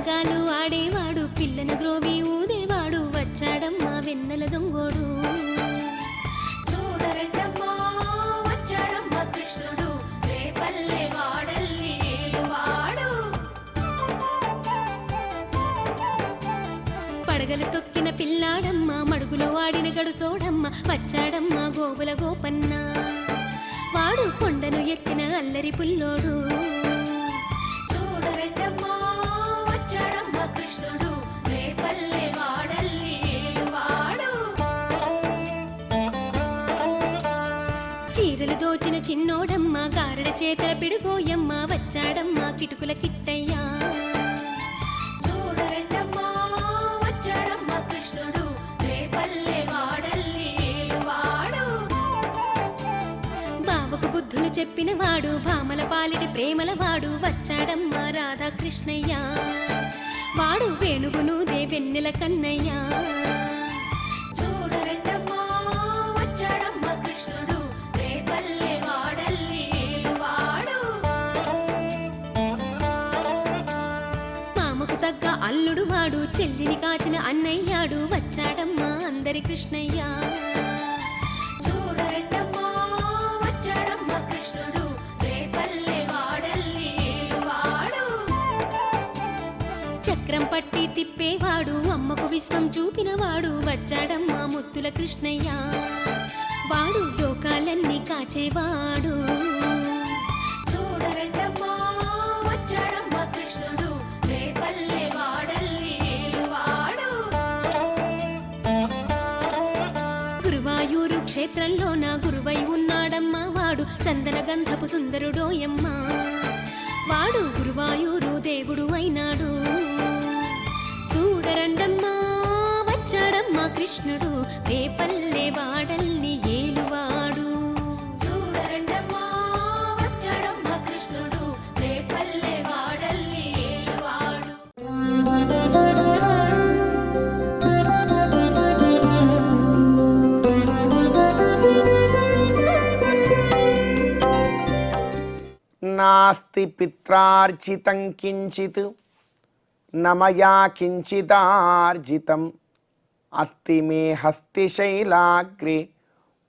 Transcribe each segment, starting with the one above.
పల్లంకాలు ఆడేవాడు పిల్లను గ్రోవి ఊదేవాడు వచ్చాడమ్మా వెన్నెల దొంగోడు. చూడరెడ్డమ్మా వచ్చాడమ్మా కృష్ణుడు రేపల్లె వాడల్లి ఏలువాడు. పడగలు తొక్కిన పిల్లాడమ్మా మడుగులో వాడిన గడుసోడమ్మ వచ్చాడమ్మా గోవుల గోపన్న. వాడు కొండను ఎత్తిన అల్లరి పుల్లోడు. చూడరెడ్డమ్మా వచ్చాడమ్మా కృష్ణుడు రేపల్లె వాడల్లి ఏలువాడు. చీరలు దోచిన చిన్నోడమ్మ గారడ చేతల పిడుగోయమ్మ వచ్చాడమ్మా కిటుకుల కిట్టయ్యా. చూడరెడ్డమ్మా వచ్చాడమ్మా కృష్ణుడు రేపల్లె వాడల్లి ఏలువాడు. బావకు బుద్ధులు చెప్పిన వాడు భామల పాలిటి ప్రేమల వాడు వచ్చాడమ్మా రాధాకృష్ణయ్య. వాడు వేణుగునూదే వెన్నెల కన్నయ్య. చూడరెడ్డమ్మా వచ్చాడమ్మా కృష్ణుడు రేపల్లె వాడల్లి ఏలువాడు. మామకు తగ్గ అల్లుడు వాడు చెల్లిని కాచిన అన్నయ్యాడు వచ్చాడమ్మా అందరి కృష్ణయ్య. చూడరెడ్డమ్మా వచ్చాడమ్మా కృష్ణుడు రేపల్లె వాడల్లి ఏలువాడు. చక్రం పట్టి తిప్పేవాడు అమ్మకు విశ్వం చూపినవాడు వచ్చాడమ్మా ముద్దుల కృష్ణయ్య. వాడు లోకాలన్నీ కాచేవాడు. చూడరెడ్డమ్మా వచ్చాడమ్మా కృష్ణుడు రేపల్లె వాడల్లి ఏలువాడు. గురువాయూరు క్షేత్రంలోన గురువై ఉన్నాడమ్మా వాడు చందన గంధపు సుందరుడోయమ్మ. వాడు గురువాయూరు దేవుడు అయినాడు. చూడరండమ్మా వచ్చాడమ్మా కృష్ణుడు రేపల్లె వాడల్ని ఏలువాడు. చూడరెడ్డమ్మా వచ్చాడమ్మా కృష్ణుడు రేపల్లె వాడల్లి ఏలువాడు. నాస్తి పిత్రార్జితం కించిత్ నమయా కించిదార్జితం అస్తి మే హస్తి శైలాగ్రే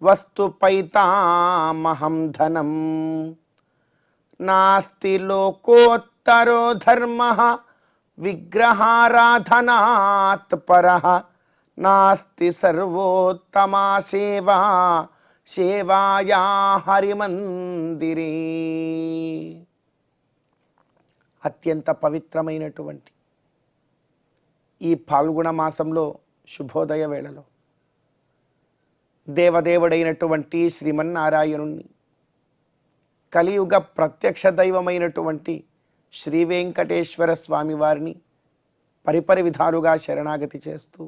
వస్తు పైతామహం ధనం. నాస్తి లోకోత్తరో ధర్మః విగ్రహారాధనాత్ పరః నాస్తి సర్వోత్తమా సేవా సేవాయా హరిమందిరే. అత్యంత పవిత్రమైనటువంటి ఈ పాల్గొన మాసంలో శుభోదయ వేళలో దేవదేవుడైనటువంటి శ్రీమన్నారాయణుణ్ణి కలియుగ ప్రత్యక్ష దైవమైనటువంటి శ్రీ వెంకటేశ్వర స్వామి వారిని పరిపరి విధాలుగా శరణాగతి చేస్తూ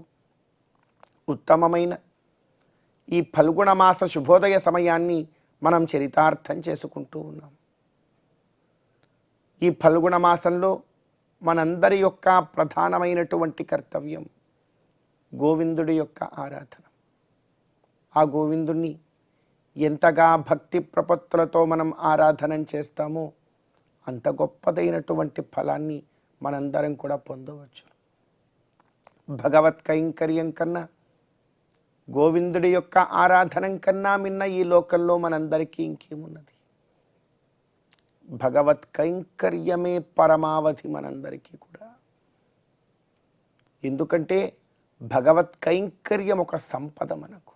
ఉత్తమమైన ఈ ఫల్గుణ మాస శుభోదయ సమయాన్ని మనం చరితార్థం చేసుకుంటూ ఉన్నాం. ఈ ఫల్గుణ మాసంలో మనందరి యొక్క ప్రధానమైనటువంటి కర్తవ్యం గోవిందుడి యొక్క ఆరాధన. ఆ గోవిందుణ్ణి ఎంతగా భక్తి ప్రపత్తులతో మనం ఆరాధన చేస్తామో అంత గొప్పదైనటువంటి ఫలాన్ని మనందరం కూడా పొందవచ్చు. భగవత్ కైంకర్యం కన్నా గోవిందుడి యొక్క ఆరాధన కన్నా మిన్న ఈ లోకంలో మనందరికీ ఇంకేమున్నది? భగవత్ కైంకర్యమే పరమావధి మనందరికీ కూడా. ఎందుకంటే భగవత్ కైంకర్యం ఒక సంపద. మనకు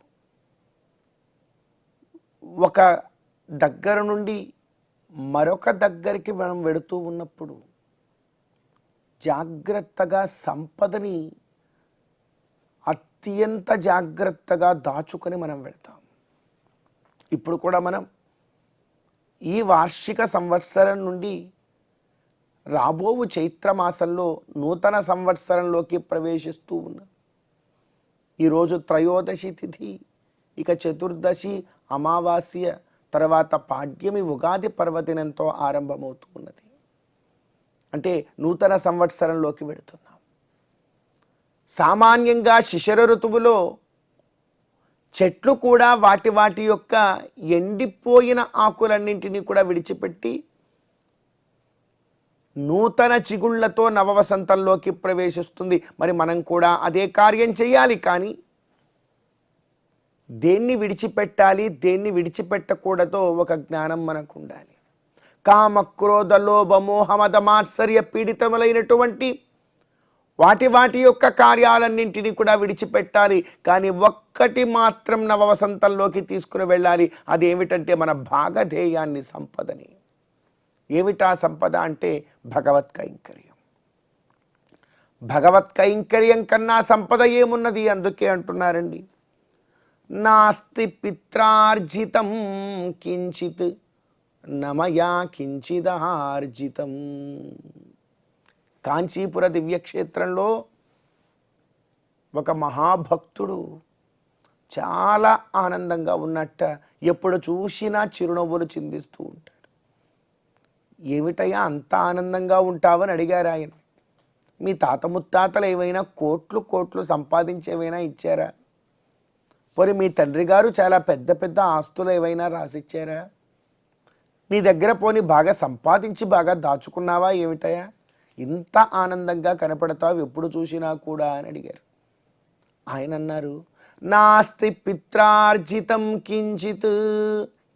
ఒక దగ్గర నుండి మరొక దగ్గరికి మనం వెడుతూ ఉన్నప్పుడు జాగ్రత్తగా సంపదని అత్యంత జాగ్రత్తగా దాచుకొని మనం వెళతాం. ఇప్పుడు కూడా మనం ఈ వార్షిక సంవత్సరం నుండి రాబోవు చైత్రమాసంలో నూతన సంవత్సరంలోకి ప్రవేశిస్తూ ఉన్నాం. ఈరోజు త్రయోదశి తిథి, ఇక చతుర్దశి అమావాస్య, తర్వాత పాడ్యమి ఉగాది పర్వదినంతో ఆరంభమవుతూ ఉన్నది. అంటే నూతన సంవత్సరంలోకి వెళుతున్నాం. సామాన్యంగా శిశిర ఋతువులో చెట్లు కూడా వాటి వాటి యొక్క ఎండిపోయిన ఆకులన్నింటినీ కూడా విడిచిపెట్టి నూతన చిగుళ్లతో నవవసంతంలోకి ప్రవేశిస్తుంది. మరి మనం కూడా అదే కార్యం చేయాలి. కానీ దేన్ని విడిచిపెట్టాలి, దేన్ని విడిచిపెట్టకూడదో ఒక జ్ఞానం మనకు ఉండాలి. కామ క్రోధ లోభ మోహ మద మాత్సర్య పీడితములైనటువంటి వాటి యొక్క కార్యాలన్నింటినీ కూడా విడిచిపెట్టాలి. కానీ ఒక్కటి మాత్రం నవవసంతంలోకి తీసుకుని వెళ్ళాలి. అదేమిటంటే మన భాగధేయాన్ని, సంపదని. ఏమిటా సంపద అంటే భగవత్ కైంకర్యం. భగవత్ కైంకర్యం కన్నా సంపద ఏమున్నది? అందుకే అంటున్నారండి, నాస్తి పిత్రార్జితం కించిత్ నమయా కించిదార్జితం. కాంచీపుర దివ్యక్షేత్రంలో ఒక మహాభక్తుడు చాలా ఆనందంగా ఉన్నట్ట ఎప్పుడు చూసినా చిరునవ్వులు చిందిస్తూ ఉంటాడు. ఏమిటయ్యా అంత ఆనందంగా ఉంటావని అడిగారు ఆయన. మీ తాత ముత్తాతలు ఏమైనా కోట్లు కోట్లు సంపాదించేవైనా ఇచ్చారా? పోనీ మీ తండ్రి గారు చాలా పెద్ద పెద్ద ఆస్తులు ఏవైనా రాసిచ్చారా? నీ దగ్గర పోనీ బాగా సంపాదించి బాగా దాచుకున్నావా ఏమిటయా? ఇంత ఆనందంగా కనపడతావు ఎప్పుడు చూసినా కూడా అని అడిగారు. ఆయన అన్నారు, నాస్తి పిత్రార్జితం కించిత్.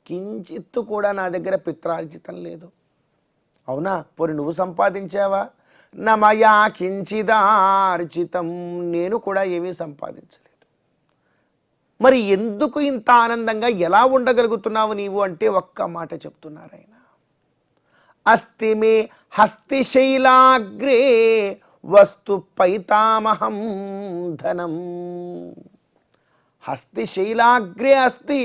కించిత్తు కూడా నా దగ్గర పిత్రార్జితం లేదు. అవునా? పోనీ నువ్వు సంపాదించావా? నమయా కించిదార్జితం. నేను కూడా ఏమీ సంపాదించలేదు. మరి ఎందుకు ఇంత ఆనందంగా ఎలా ఉండగలుగుతున్నావు నీవు అంటే ఒక్క మాట చెప్తున్నారు ఆయన. అస్తి మే హస్తిశైలాగ్రే వస్తు పైతామహం ధనం. హస్తిశైలాగ్రే అస్తి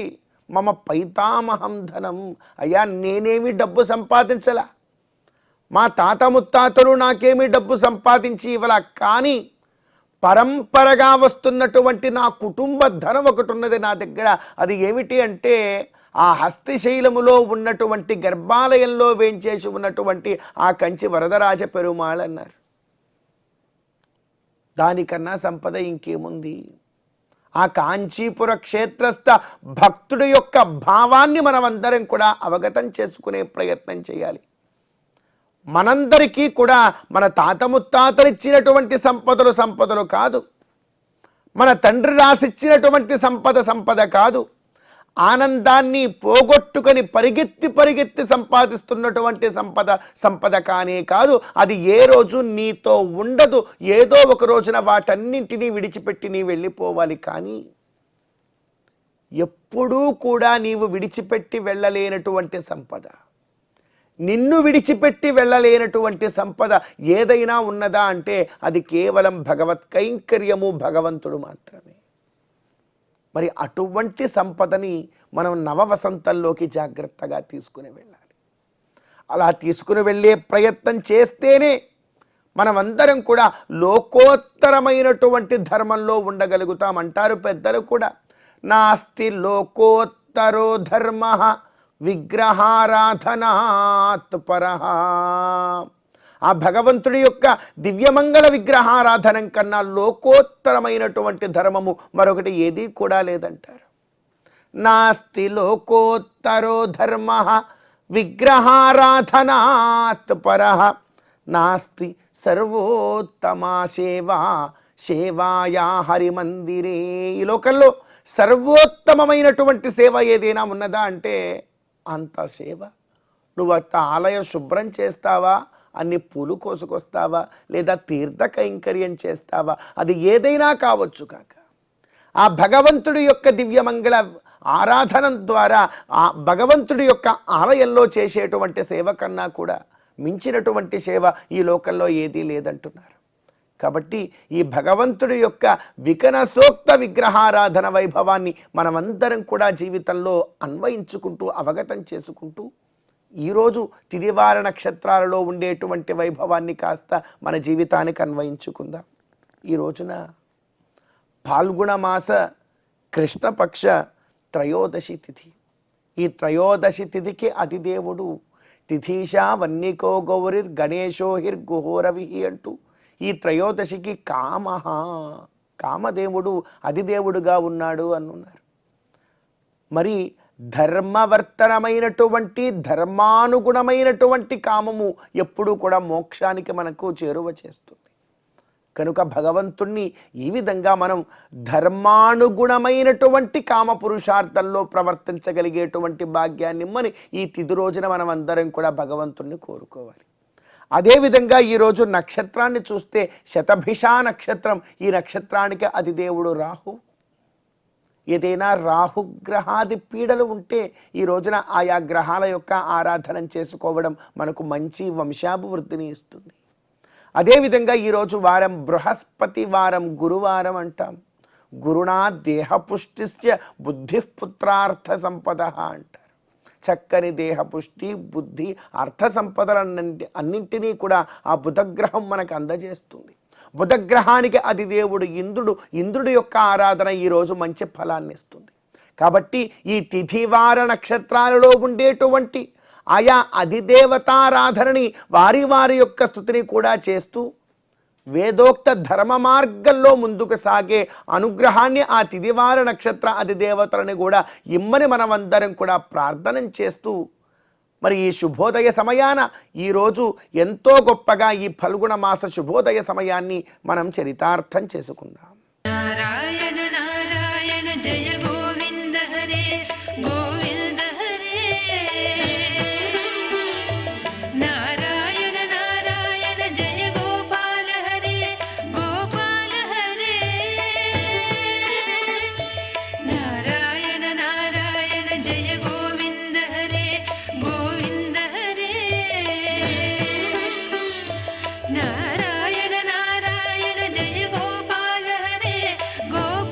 మమ పైతామహం ధనం. అయ్యా నేనేమి డబ్బు సంపాదించలా, మా తాత ముత్తాతలు నాకేమీ డబ్బు సంపాదించి ఇవ్వలా. కానీ పరంపరగా వస్తున్నటువంటి నా కుటుంబ ధనం ఒకటి ఉన్నది నా దగ్గర. అది ఏమిటి అంటే ఆ హస్తిశైలములో ఉన్నటువంటి గర్భాలయంలో వేంచేసి ఉన్నటువంటి ఆ కంచి వరదరాజ పెరుమాళ్ అన్నారు. దానికన్నా సంపద ఇంకేముంది? ఆ కాంచీపుర క్షేత్రస్థ భక్తుడి యొక్క భావాన్ని మనమందరం కూడా అవగతం చేసుకునే ప్రయత్నం చేయాలి. మనందరికీ కూడా మన తాత ముత్తాతలు ఇచ్చినటువంటి సంపదలు కాదు, మన తండ్రి రాసిచ్చినటువంటి సంపద కాదు, ఆనందాన్ని పోగొట్టుకొని పరిగెత్తి సంపాదిస్తున్నటువంటి సంపద కానే కాదు. అది ఏ రోజు నీతో ఉండదు. ఏదో ఒక రోజున వాటన్నింటినీ విడిచిపెట్టి నీ వెళ్ళిపోవాలి. కానీ ఎప్పుడూ కూడా నీవు విడిచిపెట్టి వెళ్ళలేనటువంటి సంపద, నిన్ను విడిచిపెట్టి వెళ్ళలేనటువంటి సంపద ఏదైనా ఉన్నదా అంటే అది కేవలం భగవత్ కైంకర్యము, భగవంతుడు మాత్రమే. మరి అటువంటి సంపదని మనం నవవసంతంలోకి జాగ్రత్తగా తీసుకుని వెళ్ళాలి. అలా తీసుకుని వెళ్ళే ప్రయత్నం చేస్తేనే మనమందరం కూడా లోకోత్తరమైనటువంటి ధర్మంలో ఉండగలుగుతామంటారు పెద్దలు కూడా. నాస్తి లోకోత్తరో ధర్మ విగ్రహారాధనాత్ పరః. ఆ భగవంతుడి యొక్క దివ్యమంగళ విగ్రహారాధనం కన్నా లోకోత్తరమైనటువంటి ధర్మము మరొకటి ఏదీ కూడా లేదంటారు. నాస్తి లోకోత్తరో ధర్మ విగ్రహారాధనాత్ పరః. నాస్తి సర్వోత్తమా సేవా సేవాయా హరిమందిరే. ఈ లోకంలో సర్వోత్తమమైనటువంటి సేవ ఏదైనా ఉన్నదా అంటే అంత సేవ. నువ్వు అంత ఆలయం శుభ్రం చేస్తావా, అన్ని పూలు కోసుకొస్తావా, లేదా తీర్థ కైంకర్యం చేస్తావా, అది ఏదైనా కావచ్చు కాక ఆ భగవంతుడి యొక్క దివ్యమంగళ ఆరాధన ద్వారా ఆ భగవంతుడి యొక్క ఆలయంలో చేసేటువంటి సేవ కన్నా కూడా మించినటువంటి సేవ ఈ లోకంలో ఏదీ లేదంటున్నారు. కాబట్టి ఈ భగవంతుడి యొక్క వికనసోక్త విగ్రహారాధన వైభవాన్ని మనమందరం కూడా జీవితంలో అన్వయించుకుంటూ అవగతం చేసుకుంటూ ఈరోజు తిదివార నక్షత్రాలలో ఉండేటువంటి వైభవాన్ని కాస్త మన జీవితానికి అన్వయించుకుందాం. ఈ రోజున పాల్గొన మాస కృష్ణపక్ష త్రయోదశి తిథి. ఈ త్రయోదశి తిథికి అతిదేవుడు తిథీషా వన్నికో గౌరిర్ గణేశోహిర్ గుహోరవి అంటూ ఈ త్రయోదశికి కామదేవుడు అధిదేవుడుగా ఉన్నాడు అన్నారు. మరి ధర్మవర్తనమైనటువంటి ధర్మానుగుణమైనటువంటి కామము ఎప్పుడూ కూడా మోక్షానికి మనకు చేరువ చేస్తుంది. కనుక భగవంతుణ్ణి ఈ విధంగా మనం ధర్మానుగుణమైనటువంటి కామ పురుషార్థంలో ప్రవర్తించగలిగేటువంటి భాగ్యాన్ని ఇమ్మని ఈ తిథి రోజున మనం అందరం కూడా భగవంతుణ్ణి కోరుకోవాలి. అదేవిధంగా ఈరోజు నక్షత్రాన్ని చూస్తే శతభిష నక్షత్రం. ఈ నక్షత్రానికి అధిదేవుడు రాహు. ఏదైనా రాహుగ్రహాది పీడలు ఉంటే ఈ రోజున ఆయా గ్రహాల యొక్క ఆరాధన చేసుకోవడం మనకు మంచి వంశాభివృద్ధిని ఇస్తుంది. అదేవిధంగా ఈరోజు వారం బృహస్పతి వారం, గురువారం అంటాం. గురుణా దేహపుష్టిస్య బుద్ధి పుత్రార్థ సంపద అంటారు. చక్కని దేహపుష్టి, బుద్ధి, అర్థ సంపదలన్నింటినీ కూడా ఆ బుధగ్రహం మనకు అందజేస్తుంది. బుధగ్రహానికి అధిదేవుడు ఇంద్రుడు. ఇంద్రుడి యొక్క ఆరాధన ఈరోజు మంచి ఫలాన్ని ఇస్తుంది. కాబట్టి ఈ తిథివార నక్షత్రాలలో ఉండేటువంటి ఆయా అధిదేవతారాధనని వారి వారి యొక్క స్థుతిని కూడా చేస్తూ వేదోక్త ధర్మ మార్గంలో ముందుకు సాగే అనుగ్రహాన్ని ఆ తిథివార నక్షత్ర అధిదేవతలని కూడా ఇమ్మని మనమందరం కూడా ప్రార్థన చేస్తూ మరి ఈ శుభోదయ సమయాన ఈరోజు ఎంతో గొప్పగా ఈ ఫల్గుణ మాస శుభోదయ సమయాన్ని మనం చరితార్థం చేసుకుందాం. నారాయణ నారాయణ జయ గోవింద హరే గోవింద హరే. నారాయణ నారాయణ జయ గోపాల హరే గోపాల హరే. నారాయణ నారాయణ జయ గోవింద హరే గోవింద హరే. నారాయణ నారాయణ జయ గోపాల హరే గోపాల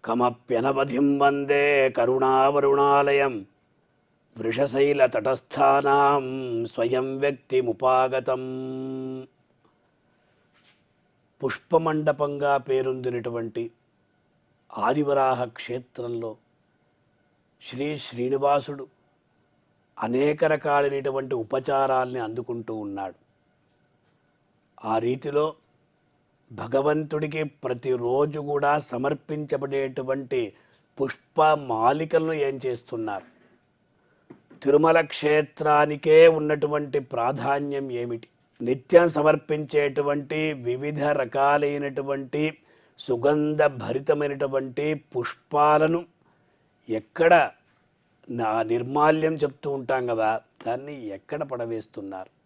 కమప్యనవధిం వందే కరుణావరుణాలయం వృషశైలతటస్థానాం స్వయం వ్యక్తిముపాగతం. పుష్పమండపంగా పేరొందినటువంటి ఆదివరాహ క్షేత్రంలో శ్రీ శ్రీనివాసుడు అనేక రకాలైనటువంటి ఉపచారాల్ని అందుకుంటూ ఉన్నాడు. ఆ రీతిలో భగవంతుడికి ప్రతిరోజు కూడా సమర్పించబడేటువంటి పుష్పమాలికలను ఏం చేస్తున్నారు? తిరుమల క్షేత్రానికే ఉన్నటువంటి ప్రాధాన్యం ఏమిటి? నిత్యం సమర్పించేటువంటి వివిధ రకాలైనటువంటి సుగంధ భరితమైనటువంటి పుష్పాలను ఎక్కడ నిర్మాల్యం చెప్తూ ఉంటాం కదా, దాన్ని ఎక్కడ పడవేస్తున్నారు?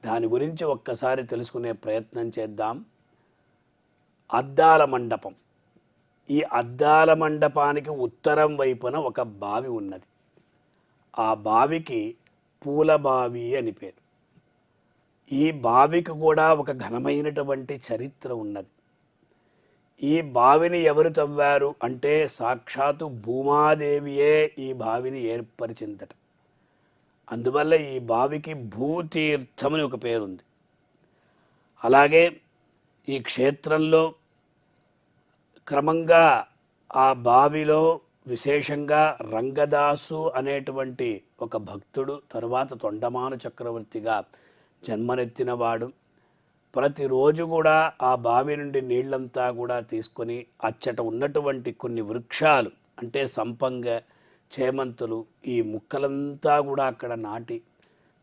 దాని గురించి ఒక్కసారి తెలుసుకునే ప్రయత్నం చేద్దాం. అద్దాల మండపం. ఈ అద్దాల మండపానికి ఉత్తరం వైపున ఒక బావి ఉన్నది. ఆ బావికి పూల బావి అని పేరు. ఈ బావికి కూడా ఒక ఘనమైనటువంటి చరిత్ర ఉన్నది. ఈ బావిని ఎవరు తవ్వారు అంటే సాక్షాత్తు భూమాదేవియే ఈ బావిని ఏర్పరిచిందట. అందువల్ల ఈ బావికి భూతీర్థమని ఒక పేరుంది. అలాగే ఈ క్షేత్రంలో క్రమంగా ఆ బావిలో విశేషంగా రంగదాసు అనేటువంటి ఒక భక్తుడు తరువాత తొండమాను చక్రవర్తిగా జన్మనెత్తినవాడు. ప్రతిరోజు కూడా ఆ బావి నుండి నీళ్లంతా కూడా తీసుకొని అచ్చట ఉన్నటువంటి కొన్ని వృక్షాలు అంటే సంపంగ, చేమంతులు, ఈ ముక్కలంతా కూడా అక్కడ నాటి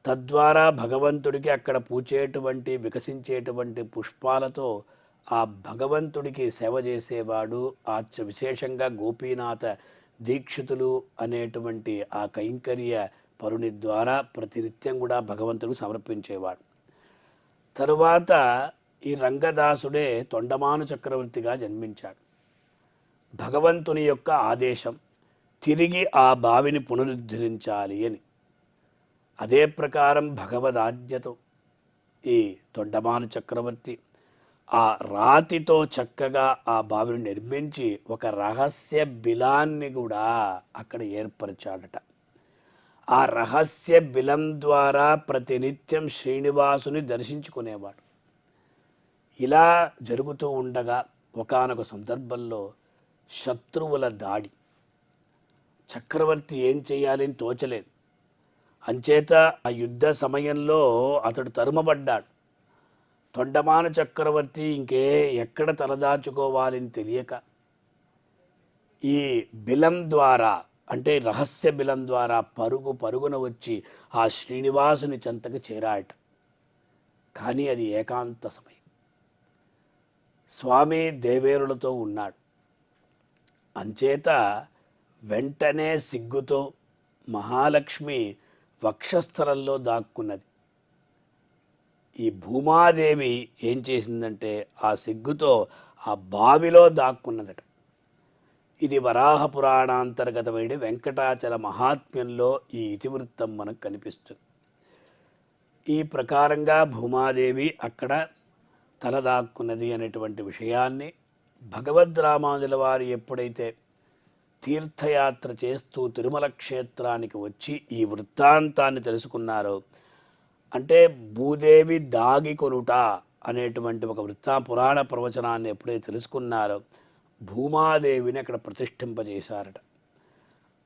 తద్వారా భగవంతుడికి అక్కడ పూచేటువంటి వికసించేటువంటి పుష్పాలతో ఆ భగవంతుడికి సేవ చేసేవాడు. ఆ విశేషంగా గోపీనాథ దీక్షితులు అనేటువంటి ఆ కైంకర్య పరుని ద్వారా ప్రతినిత్యం కూడా భగవంతుడికి సమర్పించేవాడు. తరువాత ఈ రంగదాసుడే తొండమాను చక్రవర్తిగా జన్మించాడు. భగవంతుని యొక్క ఆదేశం తిరిగి ఆ బావిని పునరుద్ధరించాలి అని. అదే ప్రకారం భగవదాజ్ఞతో ఈ తొండమాను చక్రవర్తి ఆ రాతితో చక్కగా ఆ బావిని నిర్మించి ఒక రహస్య బిలాన్ని కూడా అక్కడ ఏర్పరిచాడట. ఆ రహస్య బిలం ద్వారా ప్రతినిత్యం శ్రీనివాసుని దర్శించుకునేవాడు. ఇలా జరుగుతూ ఉండగా ఒకానొక సందర్భంలో శత్రువుల దాడి. చక్రవర్తి ఏం చేయాలని తోచలేదు. అంచేత ఆ యుద్ధ సమయంలో అతడు తరుమబడ్డాడు. తొండమాను చక్రవర్తి ఎక్కడ తలదాచుకోవాలని తెలియక ఈ బిలం ద్వారా అంటే రహస్య బిలం ద్వారా పరుగున వచ్చి ఆ శ్రీనివాసుని చెంతకు చేరాయట. కానీ అది ఏకాంత సమయం. స్వామి దేవేరులతో ఉన్నాడు. అంచేత వెంటనే సిగ్గుతో మహాలక్ష్మి వక్షస్థలంలో దాక్కున్నది. ఈ భూమాదేవి ఏం చేసిందంటే ఆ సిగ్గుతో ఆ బావిలో దాక్కున్నదట. ఇది వరాహ పురాణాంతర్గతమైన వెంకటాచల మహాత్మ్యంలో ఈ ఇతివృత్తం మనకు కనిపిస్తుంది. ఈ ప్రకారంగా భూమాదేవి అక్కడ తలదాక్కున్నది అనేటువంటి విషయాన్ని భగవద్ రామానుజుల వారు ఎప్పుడైతే తీర్థయాత్ర చేస్తూ తిరుమల క్షేత్రానికి వచ్చి ఈ వృత్తాంతాన్ని తెలుసుకున్నారో, అంటే భూదేవి దాగి కొనుట అనేటువంటి ఒక పురాణ ప్రవచనాన్ని ఎప్పుడైతే తెలుసుకున్నారో భూమాదేవిని అక్కడ ప్రతిష్ఠింపజేశారట.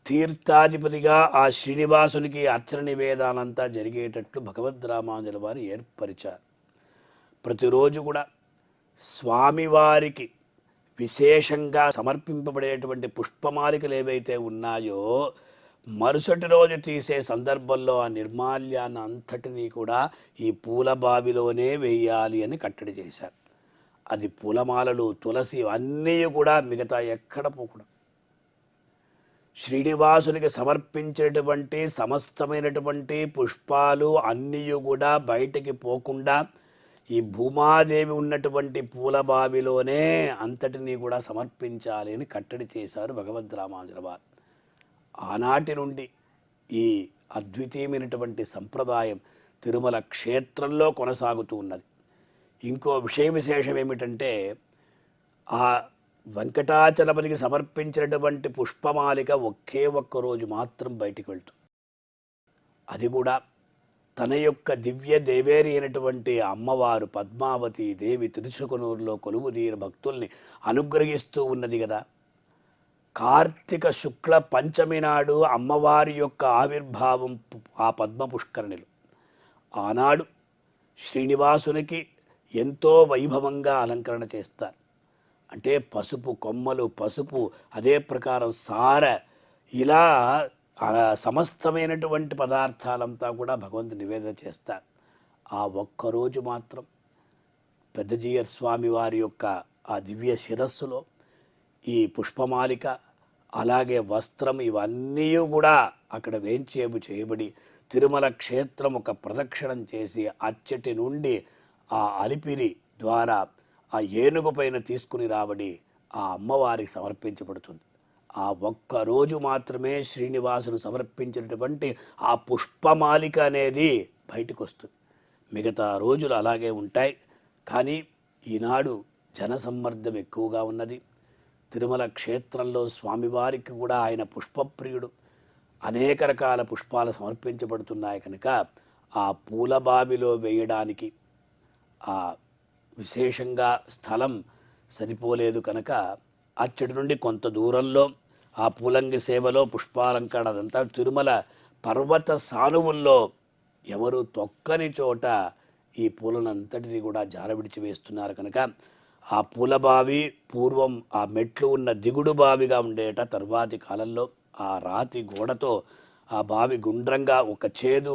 తీర్థాధిపతిగా ఆ శ్రీనివాసునికి అర్చన నివేదానంతా జరిగేటట్లు భగవద్ రామానుజుల వారు ఏర్పరిచారు. ప్రతిరోజు కూడా స్వామివారికి విశేషంగా సమర్పింపబడేటువంటి పుష్పమాలికలు ఏవైతే ఉన్నాయో మరుసటి రోజు తీసే సందర్భంలో ఆ నిర్మాల్యాన్ని అంతటినీ కూడా ఈ పూల బావిలోనే వేయాలి అని కట్టడి చేశారు. అది పూలమాలలు, తులసి అన్నీ కూడా మిగతా ఎక్కడ పోకూడదు. శ్రీనివాసునికి సమర్పించేటువంటి సమస్తమైనటువంటి పుష్పాలు అన్నీ కూడా బయటికి పోకుండా ఈ భూమాదేవి ఉన్నటువంటి పూల బావిలోనే అంతటినీ కూడా సమర్పించాలి అని కట్టడి చేశారు భగవద్ రామానుజుల వారు. ఆనాటి నుండి ఈ అద్వితీయమైనటువంటి సంప్రదాయం తిరుమల క్షేత్రంలో కొనసాగుతూ ఉన్నది. ఇంకో విశేషం ఏమిటంటే ఆ వెంకటాచలపతికి సమర్పించినటువంటి పుష్పమాలిక ఒకే ఒక్క రోజు మాత్రం బయటికి వెళ్తుంది. అది కూడా తన యొక్క దివ్య దేవేరి అయినటువంటి అమ్మవారు పద్మావతి దేవి తిరుచుకునూరులో కొలువుదీరి భక్తుల్ని అనుగ్రహిస్తూ ఉన్నది కదా. కార్తీక శుక్ల పంచమి నాడు అమ్మవారి యొక్క ఆవిర్భావం ఆ పద్మ పుష్కరిణిలో. ఆనాడు శ్రీనివాసునికి ఎంతో వైభవంగా అలంకరణ చేస్తారు. అంటే పసుపు కొమ్మలు, పసుపు, అదే ప్రకారం సార, ఇలా సమస్తమైనటువంటి పదార్థాలంతా కూడా భగవంతుని నివేదన చేస్తారు. ఆ ఒక్కరోజు మాత్రం పెద్దజీయర్ స్వామి వారి యొక్క ఆ దివ్య శిరస్సులో ఈ పుష్పమాలిక అలాగే వస్త్రం ఇవన్నీ కూడా అక్కడ వేంచేపు చేయబడి తిరుమల క్షేత్రం ఒక ప్రదక్షిణం చేసి అచ్చటి నుండి ఆ అలిపిరి ద్వారా ఆ ఏనుగు పైన తీసుకుని రాబడి ఆ అమ్మవారికి సమర్పించబడుతుంది. ఆ ఒక్కరోజు మాత్రమే శ్రీనివాసును సమర్పించినటువంటి ఆ పుష్పమాలిక అనేది బయటకు వస్తుంది. మిగతా రోజులు అలాగే ఉంటాయి. కానీ ఈనాడు జనసమ్మర్దం ఎక్కువగా ఉన్నది. తిరుమల క్షేత్రంలో స్వామివారికి కూడా ఆయన పుష్పప్రియుడు. అనేక రకాల పుష్పాలు సమర్పించబడుతున్నాయి కనుక ఆ పూలబావిలో వేయడానికి ఆ విశేషంగా స్థలం సరిపోలేదు కనుక అచ్చటి నుండి కొంత దూరంలో ఆ పూలంగి సేవలో పుష్పాలంకరణ అదంతా తిరుమల పర్వత సానువుల్లో ఎవరు తొక్కని చోట ఈ పూలనంతటిని కూడా జారవిడిచి వేస్తున్నారు కనుక ఆ పూలబావి పూర్వం ఆ మెట్లు ఉన్న దిగుడు బావిగా ఉండేట. తర్వాతి కాలంలో ఆ రాతి గోడతో ఆ బావి గుండ్రంగా ఒక చేదు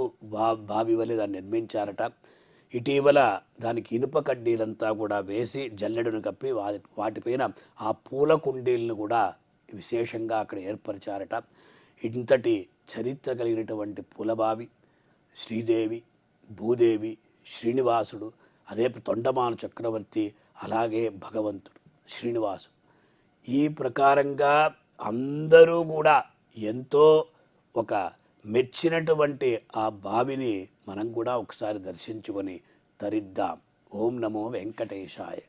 బావి వలె దాన్ని నిర్మించారట. ఇటీవల దానికి ఇనుప కడ్డీలంతా కూడా వేసి జల్లెడును కప్పి వాటిపైన ఆ పూల కుండీలను కూడా విశేషంగా అక్కడ ఏర్పరిచారట. ఇంతటి చరిత్ర కలిగినటువంటి పూలబావి శ్రీదేవి, భూదేవి, శ్రీనివాసుడు, అదే తొండమాను చక్రవర్తి, అలాగే భగవంతుడు శ్రీనివాసుడు, ఈ ప్రకారంగా అందరూ కూడా ఎంతో ఒక మెచ్చినటువంటి ఆ బావిని మనం కూడా ఒకసారి దర్శించుకొని తరిద్దాం. ఓం నమో వెంకటేశాయ.